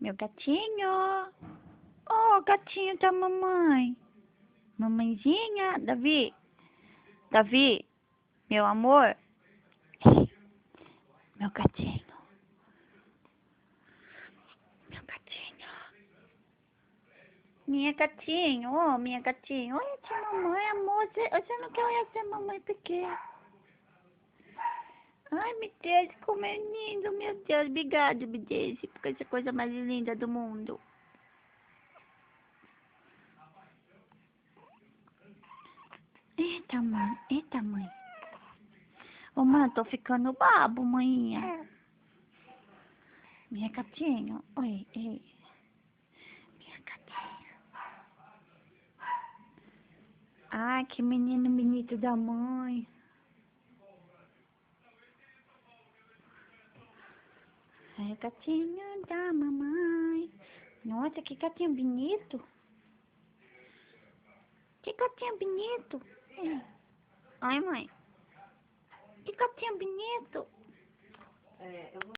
Meu gatinho. Oh, gatinho da mamãe. Mamãezinha. Davi. Davi. Meu amor. Meu gatinho. Meu gatinho. Minha gatinho. Oh, minha gatinho. Olha tia mamãe, amor. Você não quer olhar essa mamãe pequena? Ai, meu Deus, como é lindo, meu Deus. Obrigado, Bidês, por essa coisa mais linda do mundo. Eita, mãe. Eita, mãe. Ô, mãe, tô ficando babo, mãinha. Minha gatinha. Oi, ei. Minha gatinha. Ai, que menino bonito da mãe. É gatinho da mamãe. Nossa, que gatinho bonito. Que gatinho bonito. Ai, mãe. Que gatinho bonito.